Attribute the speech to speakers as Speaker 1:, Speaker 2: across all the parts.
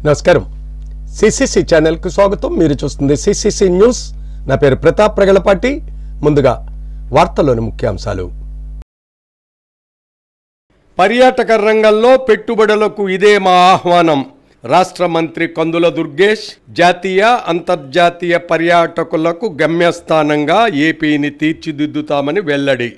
Speaker 1: నమస్కారం CCC channel కు స్వాగతం। మీరు చూస్తుంది సిసిసి న్యూస్। నా పేరు ప్రతాప్ ప్రగలపాటి। ముందుగా వార్తల్లోని ముఖ్యాంశాలు। పర్యాటక రంగంలో పెట్టుబడులకు ఇదే మా ఆహ్వానం। రాష్ట్ర మంత్రి కందుల దుర్గేష్ జాతీయ అంతర్జాతీయ పర్యాటకులకు గమ్యస్థానంగా ఏపీని తీర్చిదిద్దుతామని వెల్లడి।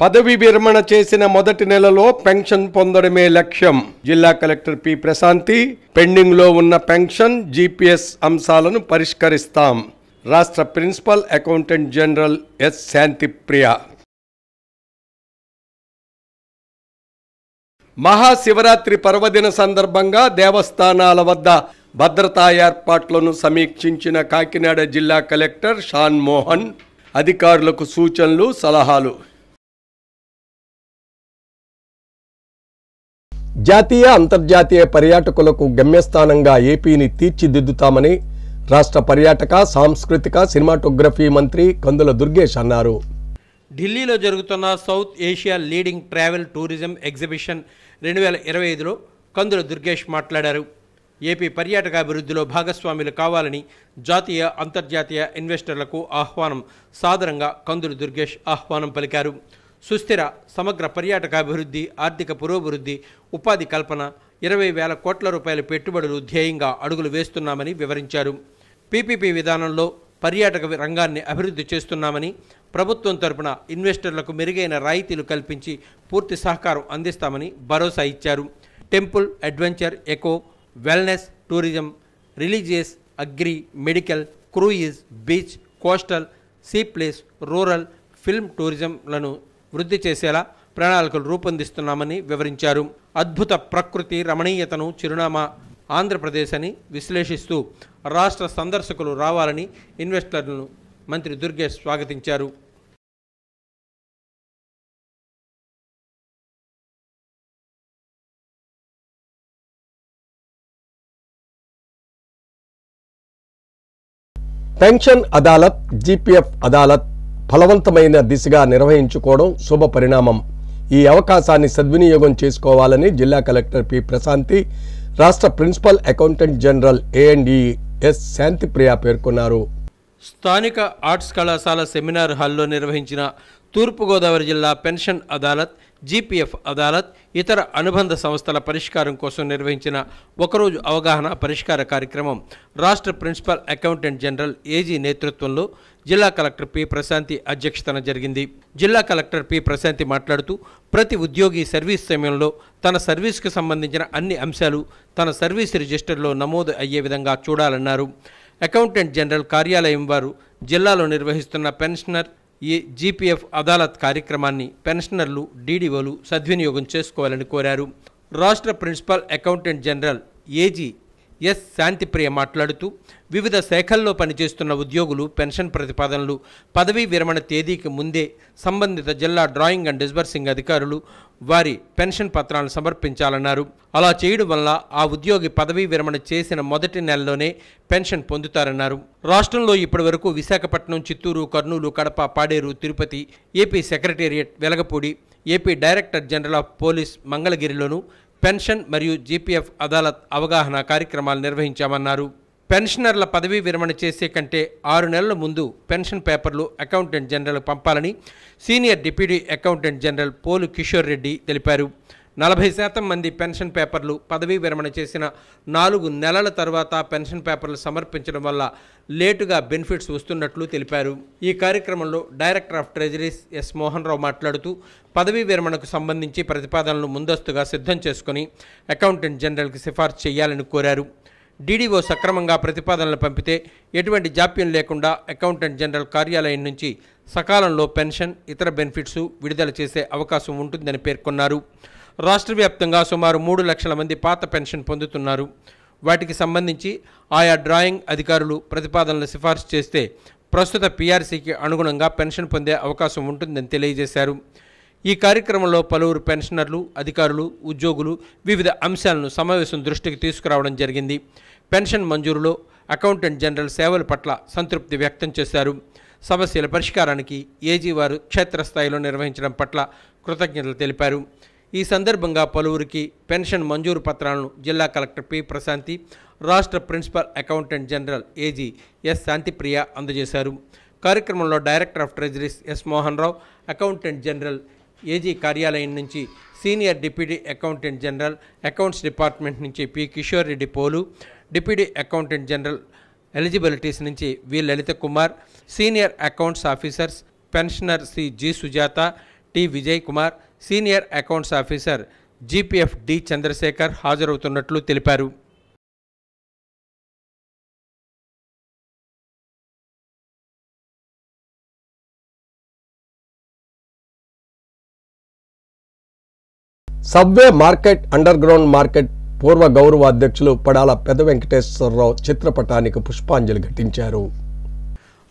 Speaker 1: పదవి విరమణ చేసిన మొదటి నెలలో పెన్షన్ పొందడమే లక్ష్యం। జిల్లా కలెక్టర్ పి ప్రశాంతి పెండింగ్ లో ఉన్న పెన్షన్ జీపీఎస్ అంశాలను పరిష్కరిస్తాం। రాష్ట్ర principal accountant general S Shantipriya. Mahashivratri పర్వదిన సందర్భంగా దేవస్థానాల వద్ద భద్రతా ఏర్పాట్లను సమీక్షించిన కాకినాడ జిల్లా కలెక్టర్ షాన్ మోహన్ అధికారులకు సూచనలు సలహాలు। జాతీయ అంతర్జాతీయ పర్యాటకులకు గమ్యస్థానంగా ఏపీని తీర్చిదిద్దుతామని రాష్ట్ర పర్యాటక సాంస్కృతిక సినిమాటోగ్రఫీ మంత్రి కందుల దుర్గేష్ అన్నారు।
Speaker 2: ఢిల్లీలో జరుగుతున్న South Asia leading travel tourism exhibition 2025లో కందుల దుర్గేష్ మాట్లాడారు। ఏపీ పర్యాటక అభివృద్ధిలో భాగస్వాములు కావాలని జాతీయ అంతర్జాతీయ ఇన్వెస్టర్లకు ఆహ్వానం సాదరంగా కందుల దుర్గేష్ ఆహ్వానం పలికారు। సుస్థిర సమగ్ర పర్యాటకాభివృద్ధి, ఆర్థిక పురోభివృద్ధి, ఉపాధి కల్పన 20,000 కోట్ల రూపాయల పెట్టుబడులు ధ్యేయంగా అడుగులు వేస్తున్నామని వివరించారు। పీపీపీ విధానంలో పర్యాటక రంగాన్ని అభివృద్ధి చేస్తున్నామని, ప్రభుత్వం తరపున ఇన్వెస్టర్లకు మెరుగైన రాయితీలు కల్పించి పూర్తి సహకారం అందిస్తామని భరోసా ఇచ్చారు। Temple, adventure, eco, wellness, tourism, religious, agri, medical, cruise, beach, coastal, sea planes, rural, film టూరిజంలను వృద్ధి చేసేలా ప్రణాళికలు రూపొందిస్తున్నామని వివరించారు। అద్భుత ప్రకృతి రమణీయతను చిరునామా ఆంధ్రప్రదేశ్ అని విశ్లేషిస్తూ రాష్ట్ర సందర్శకులు రావాలని ఇన్వెస్టర్లను మంత్రి దుర్గేష్ స్వాగతించారు।
Speaker 1: పెన్షన్ అదాలత్, జీపీఎఫ్ అదాలత్ ఫలవంతమైన దిశగా నిర్వహించుకోవడం శుభ పరిణామం। ఈ అవకాశాన్ని సద్వినియోగం చేసుకోవాలని జిల్లా కలెక్టర్ పి ప్రశాంతి, రాష్ట్ర principal accountant general A and E S Shantipriya పేర్కొన్నారు।
Speaker 2: స్థానిక ఆర్ట్స్ కళాశాల సెమినార్ హాల్లో నిర్వహించిన తూర్పుగోదావరి జిల్లా పెన్షన్ అదాలత్, జీపీఎఫ్ అదాలత్, ఇతర అనుబంధ సంస్థల పరిష్కారం కోసం నిర్వహించిన ఒకరోజు అవగాహన పరిష్కార కార్యక్రమం రాష్ట్ర ప్రిన్సిపల్ అకౌంటెంట్ జనరల్ ఏజీ నేతృత్వంలో జిల్లా కలెక్టర్ పి ప్రశాంతి అధ్యక్షతన జరిగింది। జిల్లా కలెక్టర్ పి ప్రశాంతి మాట్లాడుతూ ప్రతి ఉద్యోగి సర్వీస్ సమయంలో తన సర్వీస్కు సంబంధించిన అన్ని అంశాలు తన సర్వీస్ రిజిస్టర్లో నమోదు అయ్యే విధంగా చూడాలన్నారు। అకౌంటెంట్ జనరల్ కార్యాలయం వారు జిల్లాలో నిర్వహిస్తున్న పెన్షనర్ జీపీఎఫ్ అదాలత్ కార్యక్రమాన్ని పెన్షనర్లు, డీడీఓలు సద్వినియోగం చేసుకోవాలని కోరారు। రాష్ట్ర principal accountant general AG S Shantipriya మాట్లాడుతూ వివిధ శాఖల్లో పనిచేస్తున్న ఉద్యోగులు పెన్షన్ ప్రతిపాదనలు పదవీ విరమణ తేదీకి ముందే సంబంధిత జిల్లా డ్రాయింగ్ అండ్ డిస్బర్సింగ్ అధికారులు వారి పెన్షన్ పత్రాలను సమర్పించాలన్నారు। అలా చేయడం వల్ల ఆ ఉద్యోగి పదవీ విరమణ చేసిన మొదటి నెలలోనే పెన్షన్ పొందుతారన్నారు। రాష్ట్రంలో ఇప్పటివరకు Visakhapatnam, Chittoor, Kurnool, Kadapa, Paderu, Tirupati, AP secretariat Velagapudi, AP director general of police మంగళగిరిలోనూ పెన్షన్ మరియు జీపీఎఫ్ అదాలత్ అవగాహన కార్యక్రమాలు నిర్వహించామన్నారు। పెన్షనర్ల పదవీ విరమణ చేసే కంటే 6 నెలల ముందు పెన్షన్ పేపర్లు అకౌంటెంట్ జనరల్ పంపాలని senior deputy accountant general Polu Kishore Reddy తెలిపారు। 40% మంది పెన్షన్ పేపర్లు పదవీ విరమణ చేసిన 4 నెలల తర్వాత పెన్షన్ పేపర్లు సమర్పించడం వల్ల లేటుగా బెనిఫిట్స్ వస్తున్నట్లు తెలిపారు। ఈ కార్యక్రమంలో director of treasuries S Mohan Rao మాట్లాడుతూ పదవీ విరమణకు సంబంధించి ప్రతిపాదనలు ముందస్తుగా సిద్ధం చేసుకుని అకౌంటెంట్ జనరల్కి సిఫార్సు చేయాలని కోరారు। డీడీఓ సక్రమంగా ప్రతిపాదనలు పంపితే ఎటువంటి జాప్యం లేకుండా అకౌంటెంట్ జనరల్ కార్యాలయం నుంచి సకాలంలో పెన్షన్, ఇతర బెనిఫిట్స్ విడుదల చేసే అవకాశం ఉంటుందని పేర్కొన్నారు। రాష్ట్ర వ్యాప్తంగా సుమారు 3 లక్షల మంది పాత పెన్షన్ పొందుతున్నారు। వాటికి సంబంధించి ఆయా డ్రాయింగ్ అధికారులు ప్రతిపాదనలు సిఫార్సు చేస్తే ప్రస్తుత పీఆర్సీకి అనుగుణంగా పెన్షన్ పొందే అవకాశం ఉంటుందని తెలియజేశారు। ఈ కార్యక్రమంలో పలువురు పెన్షనర్లు, అధికారులు, ఉద్యోగులు వివిధ అంశాలను సమావేశం దృష్టికి తీసుకురావడం జరిగింది। పెన్షన్ మంజూరులో అకౌంటెంట్ జనరల్ సేవల పట్ల సంతృప్తి వ్యక్తం చేశారు। సమస్యల పరిష్కారానికి ఏజీ వారు క్షేత్రస్థాయిలో నిర్వహించడం పట్ల కృతజ్ఞతలు తెలిపారు। ఈ సందర్భంగా పలువురికి పెన్షన్ మంజూరు పత్రాలను జిల్లా కలెక్టర్ పి ప్రశాంతి, రాష్ట్ర principal accountant general AG S Shantipriya అందజేశారు. కార్యక్రమంలో director of treasuries S Mohan Rao, accountant general AG కార్యాలయం నుంచి senior deputy accountant general, accounts department నుంచి P Kishore Reddy Polu, deputy accountant general eligibilities నుంచి V Lalitha Kumar, senior accounts officers pensioner C G Sujatha, T Vijay Kumar, senior accounts officer GPF D Chandrasekhar హాజరవుతున్నట్లు తెలిపారు.
Speaker 1: Subway market underground market పూర్వ గౌరవ అధ్యక్షులు పడాల పెద్ద వెంకటేశ్వరరావు చిత్రపటానికి పుష్పాంజలి ఘటించారు.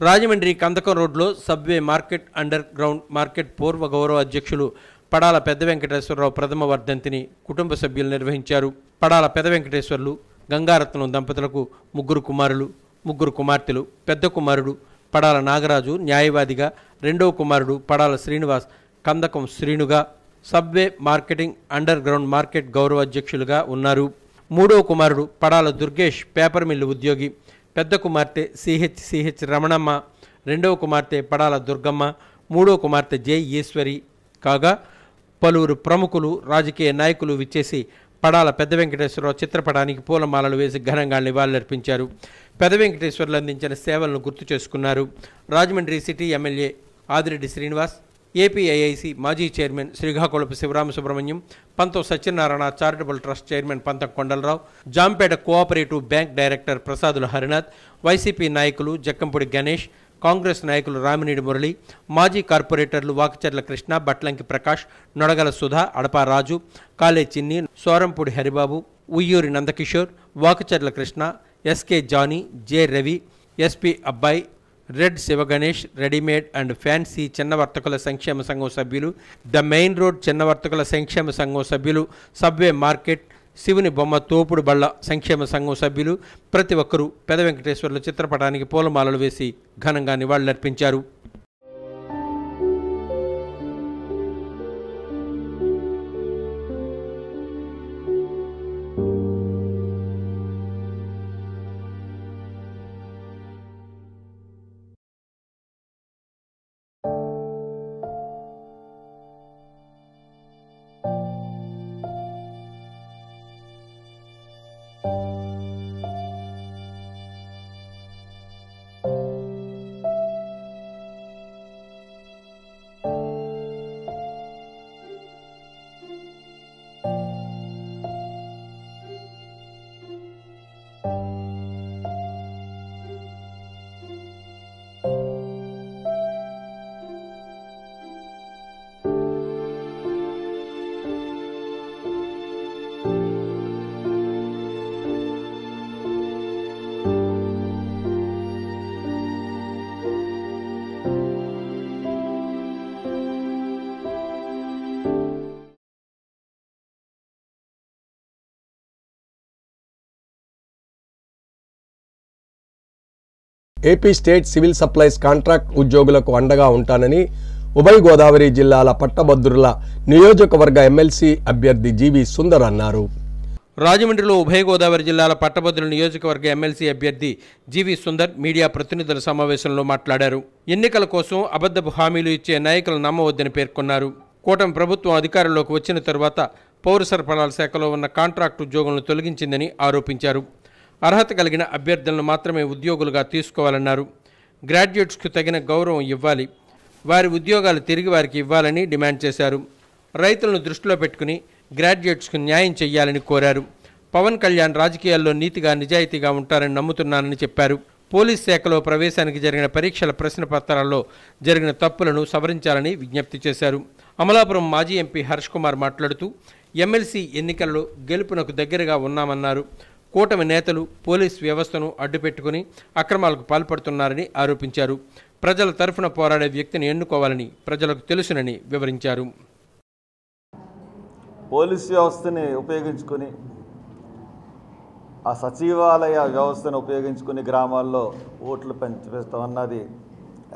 Speaker 2: రాజమండ్రి కందకం రోడ్లో subway market underground market పూర్వ గౌరవ అధ్యక్షులు పడాల పెద్ద వెంకటేశ్వరరావు ప్రథమ వర్ధంతిని కుటుంబ సభ్యులు నిర్వహించారు. పడాల పెద్ద వెంకటేశ్వర్లు గంగారత్నం దంపతులకు 3 కుమారులు, 3 కుమార్తెలు. పెద్ద కుమారుడు పడాల నాగరాజు న్యాయవాదిగా, రెండవ కుమారుడు పడాల శ్రీనివాస్ కందకం శ్రీనుగా subway marketing underground market గౌరవ అధ్యక్షులుగా ఉన్నారు. మూడవ కుమారుడు పడాల దుర్గేష్ పేపర్ మిల్లు ఉద్యోగి. పెద్ద కుమార్తె సిహెచ్ రమణమ్మ, రెండవ కుమార్తె పడాల దుర్గమ్మ, మూడవ కుమార్తె జె ఈశ్వరి. కాగా పలువురు ప్రముఖులు, రాజకీయ నాయకులు విచ్చేసి పడాల పెద్ద వెంకటేశ్వరరావు చిత్రపటానికి పూలమాలలు వేసి ఘనంగా నివాళులర్పించారు. పెద్ద వెంకటేశ్వర్లు అందించిన సేవలను గుర్తు చేసుకున్నారు. Rajahmundry city MLA Adireddy Srinivas, APIIC మాజీ chairman Srikakulapu Sivarama Subrahmanyam, Pantham Satyanarayana charitable trust chairman Pantham Kondalarao, Jampeta cooperative bank director Prasadula Harinath, YCP నాయకులు జక్కంపూడి గణేష్, కాంగ్రెస్ నాయకులు రామినేడి మురళి, మాజీ కార్పొరేటర్లు వాకచర్ల కృష్ణ, బట్లంకి ప్రకాష్, నొడగల సుధా, అడపా Raju, Kale Chinni, Sorampudi Haribabu, Uyyuri Nandakishore, Vakacharla Krishna, SK Johnny, J Ravi, SP Abbayi, red Sivaganesh, readymade and fancy చిన్న వర్తకుల సంక్షేమ సంఘం సభ్యులు, ద మెయిన్ రోడ్ చిన్న వర్తకుల సంక్షేమ సంఘం సభ్యులు, సబ్వే మార్కెట్, శివుని బొమ్మ తోపుడు బళ్ళ సంక్షేమ సంఘం సభ్యులు ప్రతి ఒక్కరూ పెద్ద వెంకటేశ్వర్ల చిత్రపటానికి పూలమాలలు వేసి ఘనంగా నివాళులర్పించారు.
Speaker 1: AP state civil supplies contract ఉద్యోగులకు అండగా ఉంటానని ఉభయ గోదావరి జిల్లాల పట్టభద్రుల నియోజకవర్గ ఎమ్మెల్సీ అభ్యర్థి జీవి సుందర్ అన్నారు.
Speaker 2: రాజమండ్రిలో ఉభయ గోదావరి జిల్లాల పట్టభద్రుల నియోజకవర్గ ఎమ్మెల్సీ అభ్యర్థి జీవి సుందర్ మీడియా ప్రతినిధుల సమావేశంలో మాట్లాడారు. ఎన్నికల కోసం అబద్ధపు హామీలు ఇచ్చే నాయకులను నమ్మవద్దని పేర్కొన్నారు. కూటమి ప్రభుత్వం అధికారంలోకి వచ్చిన తరువాత పౌర సరఫరాల శాఖలో ఉన్న కాంట్రాక్టు ఉద్యోగులను తొలగించిందని ఆరోపించారు. అర్హత కలిగిన అభ్యర్థులను మాత్రమే ఉద్యోగులుగా తీసుకోవాలన్నారు. గ్రాడ్యుయేట్స్కు తగిన గౌరవం ఇవ్వాలి, వారి ఉద్యోగాలు తిరిగి వారికి ఇవ్వాలని డిమాండ్ చేశారు. రైతులను దృష్టిలో పెట్టుకుని గ్రాడ్యుయేట్స్కు న్యాయం చేయాలని కోరారు. పవన్ కళ్యాణ్ రాజకీయాల్లో నీతిగా నిజాయితీగా ఉంటారని నమ్ముతున్నానని చెప్పారు. పోలీస్ శాఖలో ప్రవేశానికి జరిగిన పరీక్షల ప్రశ్న పత్రాల్లో జరిగిన తప్పులను సవరించాలని విజ్ఞప్తి చేశారు. అమలాపురం మాజీ ఎంపీ హర్ష్ కుమార్ మాట్లాడుతూ ఎమ్మెల్సీ ఎన్నికల్లో గెలుపునకు దగ్గరగా ఉన్నామన్నారు. కూటమి నేతలు పోలీస్ వ్యవస్థను అడ్డుపెట్టుకుని అక్రమాలకు పాల్పడుతున్నారని ఆరోపించారు. ప్రజల తరఫున పోరాడే వ్యక్తిని ఎన్నుకోవాలని ప్రజలకు తెలుసునని వివరించారు.
Speaker 3: పోలీస్ వ్యవస్థని ఉపయోగించుకొని, ఆ సచివాలయ వ్యవస్థను ఉపయోగించుకుని గ్రామాల్లో ఓట్లు పెంచుతామన్నది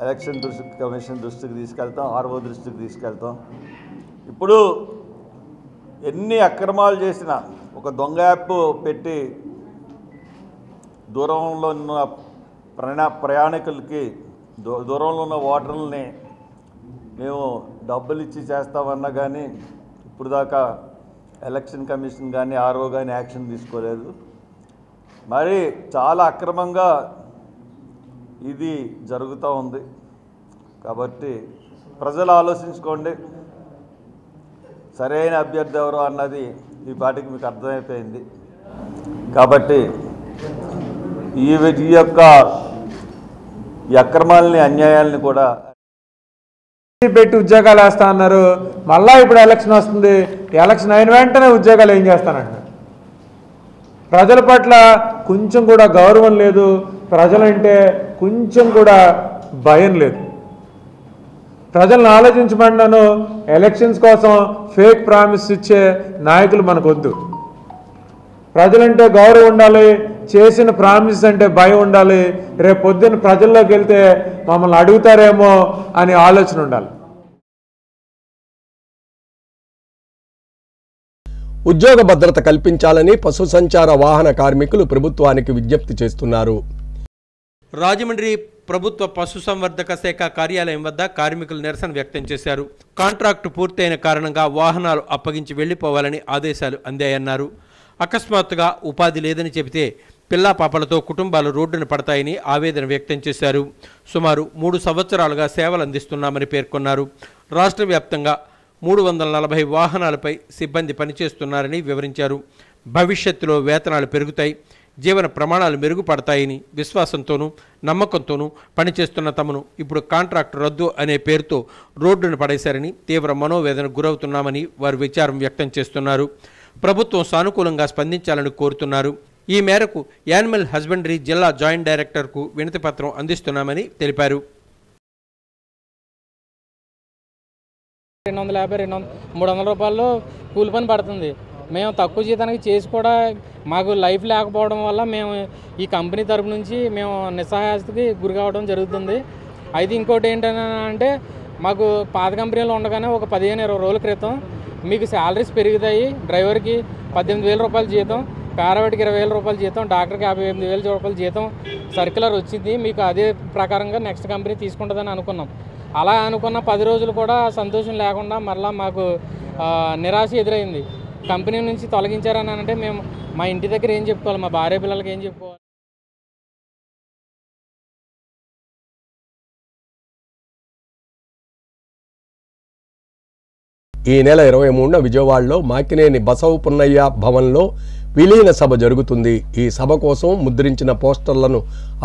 Speaker 3: ఎలక్షన్ కమిషన్ దృష్టికి తీసుకెళ్తాం, ఆర్ఓ దృష్టికి తీసుకెళ్తాం. ఇప్పుడు 2 నెలల ఎన్ని అక్రమాలు చేసినా ఒక దొంగ యాప్ పెట్టి దూరంలో ఉన్న ప్రయాణికులకి దూరంలో ఉన్న ఓటర్లని మేము డబ్బులు ఇచ్చి చేస్తామన్నా కానీ ఇప్పుడు దాకా ఎలక్షన్ కమిషన్ కానీ ఆర్ఓ కానీ యాక్షన్ తీసుకోలేదు. మరి చాలా అక్రమంగా ఇది జరుగుతూ ఉంది. కాబట్టి ప్రజలు ఆలోచించుకోండి, సరైన అభ్యర్థి ఎవరు అన్నది ఈ పార్టీకి మీకు అర్థమైపోయింది. కాబట్టి ఈ అక్రమాలని అన్యాయాలని కూడా
Speaker 4: పెట్టి ఉద్యోగాలు వేస్తా అన్నారు. మళ్ళా ఇప్పుడు ఎలక్షన్ వస్తుంది, ఎలక్షన్ అయిన వెంటనే ఉద్యోగాలు ఏం చేస్తానంటున్నారు. ప్రజల పట్ల కొంచెం కూడా గౌరవం లేదు, ప్రజలంటే కొంచెం కూడా భయం లేదు. ప్రజలను ఆలోచించమన్నాను. ఎలక్షన్స్ కోసం ఫేక్ ప్రామిస్ ఇచ్చే నాయకులు మనకొద్దు. ప్రజలంటే గౌరవం ఉండాలి, చేసిన ప్రామిస్ అంటే భయం ఉండాలి. రేపు పొద్దున్న ప్రజల్లోకి వెళ్తే మమ్మల్ని అడుగుతారేమో అని ఆలోచన ఉండాలి.
Speaker 1: ఉద్యోగ భద్రత కల్పించాలని పశు సంచార వాహన కార్మికులు ప్రభుత్వానికి విజ్ఞప్తి చేస్తున్నారు.
Speaker 2: రాజమండ్రి ప్రభుత్వ పశుసంవర్ధక శాఖ కార్యాలయం వద్ద కార్మికులు నిరసన వ్యక్తం చేశారు. కాంట్రాక్టు పూర్తయిన కారణంగా వాహనాలు అప్పగించి వెళ్లిపోవాలని ఆదేశాలు అందాయన్నారు. అకస్మాత్తుగా ఉపాధి లేదని చెబితే పిల్లా పాపలతో కుటుంబాలు రోడ్డున పడతాయని ఆవేదన వ్యక్తం చేశారు. సుమారు 3 సంవత్సరాలుగా సేవలు అందిస్తున్నామని పేర్కొన్నారు. రాష్ట్ర వ్యాప్తంగా 340 వాహనాలపై సిబ్బంది పనిచేస్తున్నారని వివరించారు. భవిష్యత్తులో వేతనాలు పెరుగుతాయి, జీవన ప్రమాణాలు మెరుగుపడతాయని విశ్వాసంతోనూ నమ్మకంతోనూ పనిచేస్తున్న తమను ఇప్పుడు కాంట్రాక్టు రద్దు అనే పేరుతో రోడ్డును పడేశారని తీవ్ర మనోవేదనకు గురవుతున్నామని వారు విచారం వ్యక్తం చేస్తున్నారు. ప్రభుత్వం సానుకూలంగా స్పందించాలని కోరుతున్నారు. ఈ మేరకు యానిమల్ హస్బెండరీ జిల్లా జాయింట్ డైరెక్టర్కు వినతిపత్రం అందిస్తున్నామని తెలిపారు.
Speaker 5: 250-300 రూపాయలు కూలి పని పడుతుంది. మేము తక్కువ జీతానికి చేసి కూడా మాకు లైఫ్ లేకపోవడం వల్ల మేము ఈ కంపెనీ తరపు నుంచి మేము నిస్సహాయతకి గురి కావడం జరుగుతుంది. అయితే ఇంకోటి ఏంటంటే మాకు పాత కంపెనీలో ఉండగానే ఒక 15-20 రోజుల క్రితం మీకు శాలరీస్ పెరుగుతాయి. డ్రైవర్కి 18,000 రూపాయల జీతం, పారామెడికి 20,000 రూపాయల జీతం, డాక్టర్కి 58,000 రూపాయల జీతం సర్క్యులర్ వచ్చింది. మీకు అదే ప్రకారంగా నెక్స్ట్ కంపెనీ తీసుకుంటుందని అనుకున్నాం. అలా అనుకున్న 10 రోజులు కూడా సంతోషం లేకుండా మరలా మాకు నిరాశ ఎదురైంది. కంపెనీ నుంచి తొలగించారని అంటే మేము మా ఇంటి దగ్గర ఏం చెప్పుకోవాలి, మా భార్య పిల్లలకి ఏం చెప్పుకోవాలి.
Speaker 1: ఈ నెల 23న విజయవాడలో మాకినేని బసవ పున్నయ్య భవన్లో విలీన సభ జరుగుతుంది. ఈ సభ కోసం ముద్రించిన పోస్టర్లను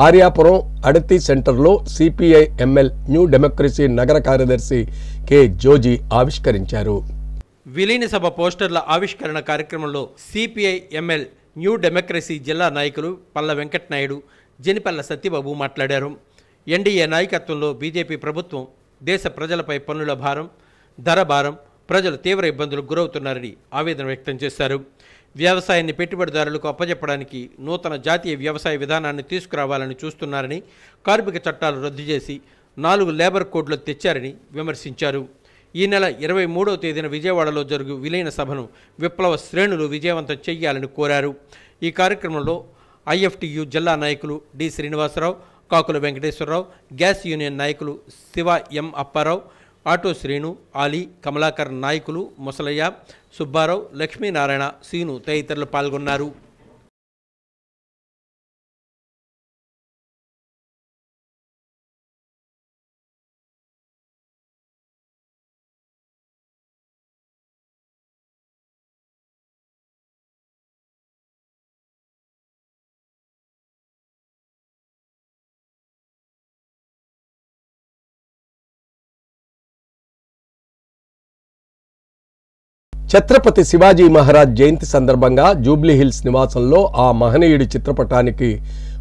Speaker 1: ఆర్యాపురం అడతి సెంటర్లో సిపిఐ ఎంఎల్ న్యూ డెమోక్రసీ నగర కార్యదర్శి కె జోజీ ఆవిష్కరించారు.
Speaker 2: విలీన సభ పోస్టర్ల ఆవిష్కరణ కార్యక్రమంలో సిపిఐ ఎంఎల్ న్యూ డెమోక్రసీ జిల్లా నాయకులు పల్ల వెంకటనాయుడు, జనిపల్ల సత్యబాబు మాట్లాడారు. ఎన్డీఏ నాయకత్వంలో బీజేపీ ప్రభుత్వం దేశ ప్రజలపై పన్నుల భారం, ధర భారం, ప్రజలు తీవ్ర ఇబ్బందులకు గురవుతున్నారని ఆవేదన వ్యక్తం చేశారు. వ్యవసాయాన్ని పెట్టుబడిదారులకు అప్పజెప్పడానికి నూతన జాతీయ వ్యవసాయ విధానాన్ని తీసుకురావాలని చూస్తున్నారని, కార్మిక చట్టాలు రద్దు చేసి 4 లేబర్ కోడ్లు తెచ్చారని విమర్శించారు. ఈ నెల 23వ తేదీన విజయవాడలో జరుగు విలీన సభను విప్లవ శ్రేణులు విజయవంతం చేయాలని కోరారు. ఈ కార్యక్రమంలో ఐఎఫ్టియు జిల్లా నాయకులు డి శ్రీనివాసరావు, కాకుల వెంకటేశ్వరరావు, గ్యాస్ యూనియన్ నాయకులు శివ ఎం అప్పారావు, ఆటో శ్రీను, ఆలీ, కమలాకర్ నాయకులు ముసలయ్య, సుబ్బారావు, లక్ష్మీనారాయణ, సీను తదితరులు పాల్గొన్నారు.
Speaker 1: ఛత్రపతి శివాజీ మహారాజ్ జయంతి సందర్భంగా జూబ్లీహిల్స్ నివాసంలో ఆ మహనీయుడి చిత్రపటానికి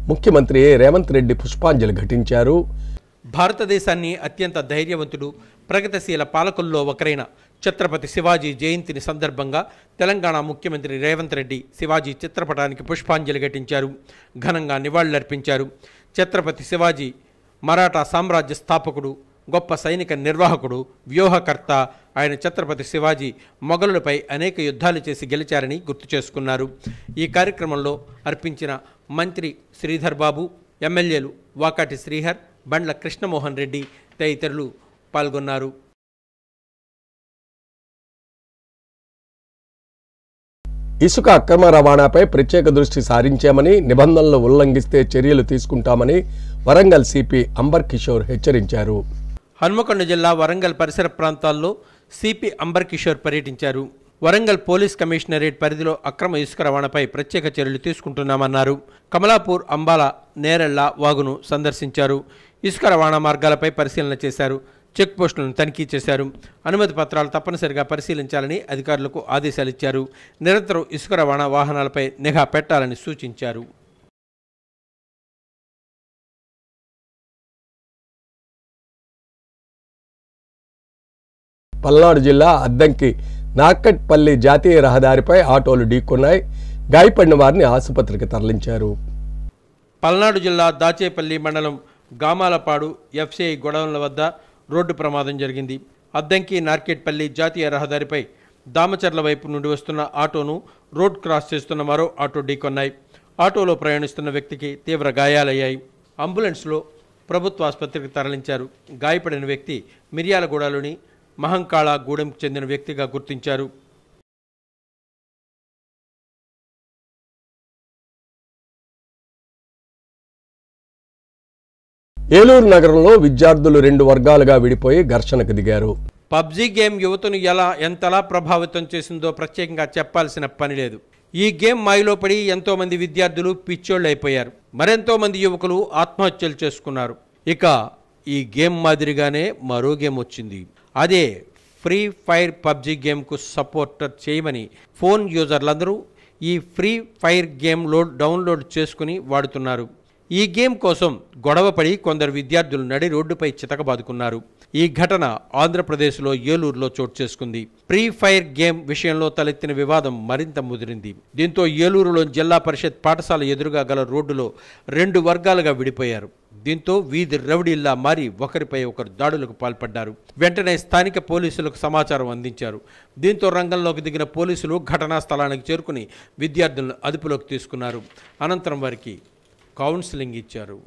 Speaker 1: ముఖ్యమంత్రి రేవంత్ రెడ్డి పుష్పాంజలి ఘటించారు.
Speaker 2: భారతదేశాన్ని అత్యంత ధైర్యవంతుడు, ప్రగతిశీల పాలకుల్లో ఒకరైన ఛత్రపతి శివాజీ జయంతిని సందర్భంగా తెలంగాణ ముఖ్యమంత్రి రేవంత్ రెడ్డి శివాజీ చిత్రపటానికి పుష్పాంజలి ఘటించారు, ఘనంగా నివాళులర్పించారు. ఛత్రపతి శివాజీ మరాఠా సామ్రాజ్య స్థాపకుడు, గొప్ప సైనిక నిర్వాహకుడు, వ్యూహకర్త. ఆయన ఛత్రపతి శివాజీ మొఘలులపై అనేక యుద్ధాలు చేసి గెలిచారని గుర్తు చేసుకున్నారు. ఈ కార్యక్రమంలో అర్పించిన మంత్రి శ్రీధర్ బాబు, ఎమ్మెల్యేలు వాకాటి శ్రీహర్, బండ్ల కృష్ణమోహన్ రెడ్డి తదితరులు పాల్గొన్నారు.
Speaker 1: ఇసుక అక్రమ రవాణాపై ప్రత్యేక దృష్టి సారించామని, నిబంధనలు ఉల్లంఘిస్తే చర్యలు తీసుకుంటామని వరంగల్ సిపి అంబర్ కిషోర్ హెచ్చరించారు.
Speaker 2: హన్మకొండ జిల్లా వరంగల్ పరిసర ప్రాంతాల్లో సిపి అంబర్ కిషోర్ పర్యటించారు. వరంగల్ పోలీస్ కమిషనరేట్ పరిధిలో అక్రమ ఇసుక రవాణాపై ప్రత్యేక చర్యలు తీసుకుంటున్నామన్నారు. కమలాపూర్, అంబాల, నేరెళ్ల వాగును సందర్శించారు. ఇసుక రవాణా మార్గాలపై పరిశీలన చేశారు. చెక్ పోస్టులను తనిఖీ చేశారు. అనుమతి పత్రాలు తప్పనిసరిగా పరిశీలించాలని అధికారులకు ఆదేశాలు ఇచ్చారు. నిరంతరం ఇసుక రవాణా వాహనాలపై నిఘా పెట్టాలని సూచించారు.
Speaker 1: పల్నాడు జిల్లా అద్దంకి నార్కట్పల్లి జాతీయ రహదారిపై ఆటోలు ఢీకొన్నాయి. గాయపడిన వారిని ఆసుపత్రికి తరలించారు.
Speaker 2: పల్నాడు జిల్లా దాచేపల్లి మండలం గామాలపాడు ఎఫ్సిఐ గొడవల వద్ద రోడ్డు ప్రమాదం జరిగింది. అద్దంకి నార్కెట్పల్లి జాతీయ రహదారిపై దామచర్ల వైపు నుండి వస్తున్న ఆటోను రోడ్ క్రాస్ చేస్తున్న మరో ఆటో ఢీకొన్నాయి. ఆటోలో ప్రయాణిస్తున్న వ్యక్తికి తీవ్ర గాయాలయ్యాయి. అంబులెన్స్లో ప్రభుత్వ ఆసుపత్రికి తరలించారు. గాయపడిన వ్యక్తి మిర్యాలగూడలోని మహంకాళ గూడెంకు చెందిన వ్యక్తిగా గుర్తించారు.
Speaker 1: ఏలూరు నగరంలో విద్యార్థులు 2 వర్గాలుగా విడిపోయి ఘర్షణకు దిగారు.
Speaker 2: పబ్జీ గేమ్ యువతను ఎంతలా ప్రభావితం చేసిందో ప్రత్యేకంగా చెప్పాల్సిన పని లేదు. ఈ గేమ్ మాయలో పడి ఎంతోమంది విద్యార్థులు పిచ్చోళ్ళు అయిపోయారు. మరెంతో మంది యువకులు ఆత్మహత్యలు చేసుకున్నారు. ఇక ఈ గేమ్ మాదిరిగానే మరో గేమ్ వచ్చింది. అదే ఫ్రీ ఫైర్. పబ్జీ గేమ్కు సపోర్టర్ చేయమని ఫోన్ యూజర్లందరూ ఈ ఫ్రీ ఫైర్ గేమ్ డౌన్లోడ్ చేసుకుని వాడుతున్నారు. ఈ గేమ్ కోసం గొడవపడి కొందరు విద్యార్థులు నడి రోడ్డుపై చితకబాదుకున్నారు. ఈ ఘటన ఆంధ్రప్రదేశ్లో ఏలూరులో చోటు చేసుకుంది. ఫ్రీ ఫైర్ గేమ్ విషయంలో తలెత్తిన వివాదం మరింత ముదిరింది. దీంతో ఏలూరులో జిల్లా పరిషత్ పాఠశాల ఎదురుగా గల రోడ్డులో 2 వర్గాలుగా విడిపోయారు. దీంతో వీధి రౌడీల్లా మారి ఒకరిపై ఒకరు దాడులకు పాల్పడ్డారు. వెంటనే స్థానిక పోలీసులకు సమాచారం అందించారు. దీంతో రంగంలోకి దిగిన పోలీసులు ఘటనా స్థలానికి చేరుకుని విద్యార్థులను అదుపులోకి తీసుకున్నారు. అనంతరం వారికి కౌన్సిలింగ్ ఇచ్చారు.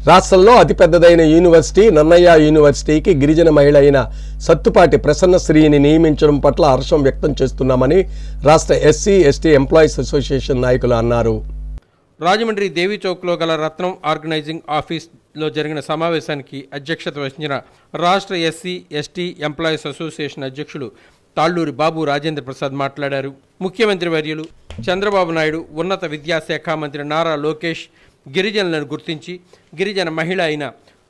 Speaker 1: రాష్ట్రంలో అతిపెద్దదైన యూనివర్సిటీ నన్నయ్య యూనివర్సిటీకి గిరిజన మహిళ అయిన సత్తుపాటి ప్రసన్నశ్రీని నియమించడం పట్ల హర్షం వ్యక్తం చేస్తున్నామని రాష్ట్ర ఎస్సీ ఎస్టీ ఎంప్లాయీస్ అసోసియేషన్ నాయకులు అన్నారు.
Speaker 2: రాజమండ్రి దేవీ చౌక్లో గల రత్నం ఆర్గనైజింగ్ ఆఫీస్లో జరిగిన సమావేశానికి అధ్యక్షత వహించిన రాష్ట్ర ఎస్సీ ఎస్టీ ఎంప్లాయీస్ అసోసియేషన్ అధ్యక్షులు తాళ్లూరి బాబు రాజేంద్ర ప్రసాద్ మాట్లాడారు. ముఖ్యమంత్రి వర్యులు చంద్రబాబు నాయుడు, ఉన్నత విద్యాశాఖ మంత్రి నారా లోకేష్ గిరిజనులను గుర్తించి గిరిజన మహిళ అయిన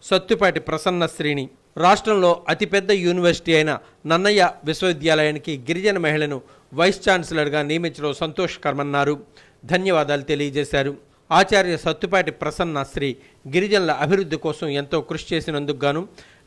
Speaker 2: సత్తుపాటి ప్రసన్నశ్రీని రాష్ట్రంలో అతిపెద్ద యూనివర్సిటీ అయిన నన్నయ్య విశ్వవిద్యాలయానికి గిరిజన మహిళను వైస్ ఛాన్సలర్గా నియమించడం సంతోషకరమన్నారు. ధన్యవాదాలు తెలియజేశారు. ఆచార్య సత్తుపాటి ప్రసన్నశ్రీ గిరిజనుల అభివృద్ధి కోసం ఎంతో కృషి చేసినందుకు గాను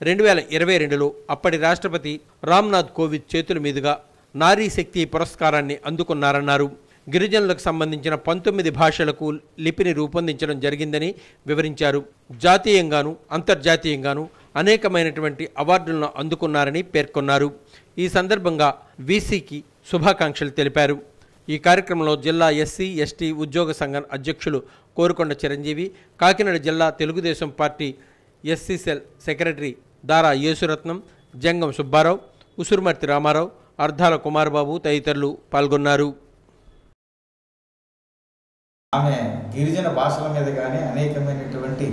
Speaker 2: 2022లో అప్పటి రాష్ట్రపతి రామ్నాథ్ కోవింద్ చేతుల మీదుగా నారీ శక్తి పురస్కారాన్ని అందుకున్నారన్నారు. గిరిజనులకు సంబంధించిన 19 భాషలకు లిపిని రూపొందించడం జరిగిందని వివరించారు. జాతీయంగాను అంతర్జాతీయంగాను అనేకమైనటువంటి అవార్డులను అందుకున్నారని పేర్కొన్నారు. ఈ సందర్భంగా వీసీకి శుభాకాంక్షలు తెలిపారు. ఈ కార్యక్రమంలో జిల్లా ఎస్సీ ఎస్టీ ఉద్యోగ సంఘం అధ్యక్షులు కోరుకొండ చిరంజీవి, కాకినాడ జిల్లా Telugu Desam party SC cell secretary దారా యేసురత్నం, జంగం సుబ్బారావు, ఉసురుమర్తి రామారావు, అర్ధాల కుమారబాబు తదితరులు పాల్గొన్నారు.
Speaker 6: ఆమె గిరిజన భాషల మీద కానీ అనేకమైనటువంటి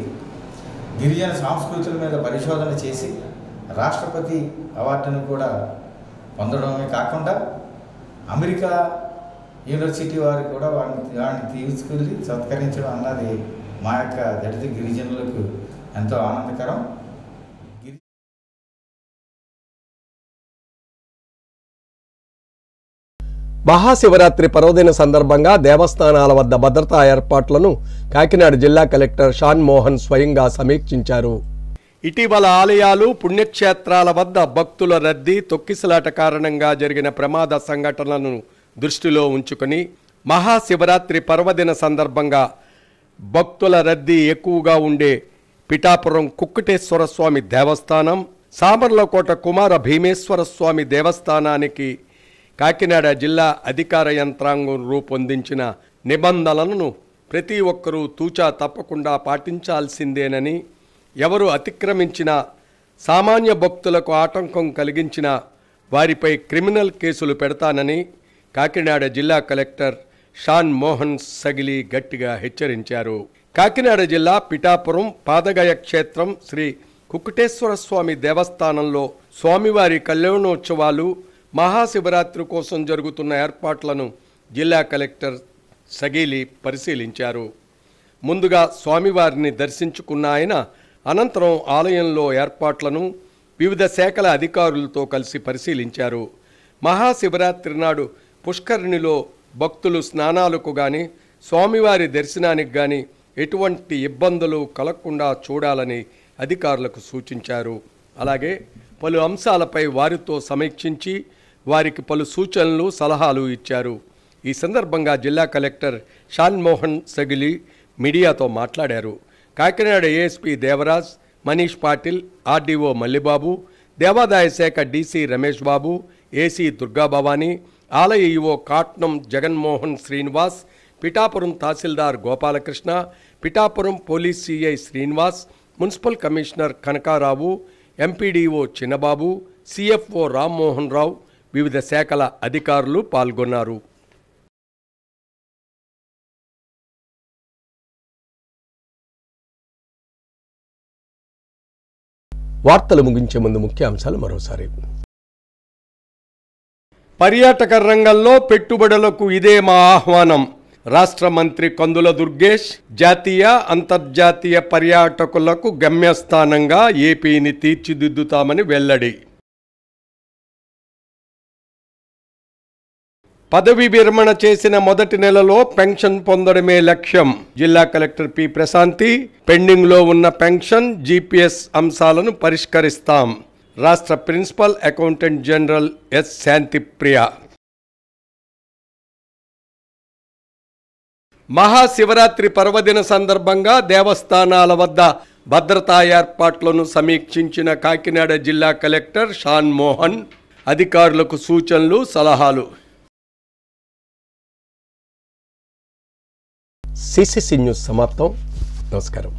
Speaker 6: గిరిజన సంస్కృతుల మీద పరిశోధన చేసి రాష్ట్రపతి అవార్డును కూడా పొందడమే కాకుండా అమెరికా యూనివర్సిటీ వారు కూడా వాడిని తీసుకెళ్ళి సత్కరించడం అన్నది మా యొక్క దళిత గిరిజనులకు ఎంతో ఆనందకరం.
Speaker 1: మహాశివరాత్రి పర్వదిన సందర్భంగా దేవస్థానాల వద్ద భద్రతా ఏర్పాట్లను కాకినాడ జిల్లా కలెక్టర్ షాన్ మోహన్ స్వయంగా సమీక్షించారు. ఇటీవల ఆలయాలు పుణ్యక్షేత్రాల వద్ద భక్తుల రద్దీ తొక్కిసలాట కారణంగా జరిగిన ప్రమాద సంఘటనలను దృష్టిలో ఉంచుకొని మహాశివరాత్రి పర్వదిన సందర్భంగా భక్తుల రద్దీ ఎక్కువగా ఉండే పిఠాపురం కుక్కుటేశ్వర స్వామి దేవస్థానం, సామర్లకోట కుమార భీమేశ్వర స్వామి దేవస్థానానికి కాకినాడ జిల్లా అధికార యంత్రాంగం రూపొందించిన నిబంధనలను ప్రతి ఒక్కరూ తూచా తప్పకుండా పాటించాల్సిందేనని, ఎవరు అతిక్రమించినా, సామాన్య భక్తులకు ఆటంకం కలిగించినా వారిపై క్రిమినల్ కేసులు పెడతానని కాకినాడ జిల్లా కలెక్టర్ షాన్ మోహన్ సగిలి గట్టిగా హెచ్చరించారు. కాకినాడ జిల్లా పిఠాపురం పాదగయ క్షేత్రం శ్రీ కుక్కుటేశ్వర స్వామి దేవస్థానంలో స్వామివారి కళ్యాణోత్సవాలు, మహాశివరాత్రి కోసం జరుగుతున్న ఏర్పాట్లను జిల్లా కలెక్టర్ సగిలి పరిశీలించారు. ముందుగా స్వామివారిని దర్శించుకున్న ఆయన అనంతరం ఆలయంలో ఏర్పాట్లను వివిధ శాఖల అధికారులతో కలిసి పరిశీలించారు. మహాశివరాత్రి నాడు పుష్కరిణిలో భక్తులు స్నానాలకు కానీ స్వామివారి దర్శనానికి కానీ ఎటువంటి ఇబ్బందులు కలగకుండా చూడాలని అధికారులకు సూచించారు. అలాగే పలు అంశాలపై వారితో సమీక్షించి వారికి పలు సూచనలు, సలహాలు ఇచ్చారు. ఈ సందర్భంగా జిల్లా కలెక్టర్ షాన్ మోహన్ సగిలి మీడియాతో మాట్లాడారు. కాకినాడ ఏఎస్పీ దేవరాజ్, మనీష్ పాటిల్, ఆర్డీఓ మల్లిబాబు, దేవాదాయ శాఖ డీసీ రమేష్ బాబు, ఏసీ దుర్గాభవాని, ఆలయ EO Katnam Jaganmohan Srinivas, Pithapuram tahsildar Gopalakrishna, Pithapuram police CI Srinivas, municipal commissioner Kanakarao, MPDO Chinnababu, CFO Rammohan Rao, వివిధ శాఖల అధికారులు పాల్గొన్నారు. వార్తలు ముగించే ముందు ముఖ్యాంశాలు మరోసారి. పర్యాటక రంగంలో పెట్టుబడులకు ఇదే మా ఆహ్వానం. రాష్ట్ర మంత్రి కందుల దుర్గేష్ జాతీయ, అంతర్జాతీయ పర్యాటకులకు గమ్యస్థానంగా ఏపీని తీర్చిదిద్దుతామని వెల్లడి. పదవి విరమణ చేసిన మొదటి నెలలో పెన్షన్ పొందడమే లక్ష్యం. జిల్లా కలెక్టర్ పి ప్రశాంతి పెండింగ్లో ఉన్న పెన్షన్, జీపీఎస్ అంశాలను పరిష్కరిస్తాం. రాష్ట్ర principal accountant general S Shantipriya. Mahashivratri పర్వదిన సందర్భంగా దేవస్థానాల వద్ద భద్రతా ఏర్పాట్లను సమీక్షించిన కాకినాడ జిల్లా కలెక్టర్ షాన్ మోహన్ అధికారులకు సూచనలు, సలహాలు. సిసిసి న్యూస్ సమాప్తం. నమస్కారం.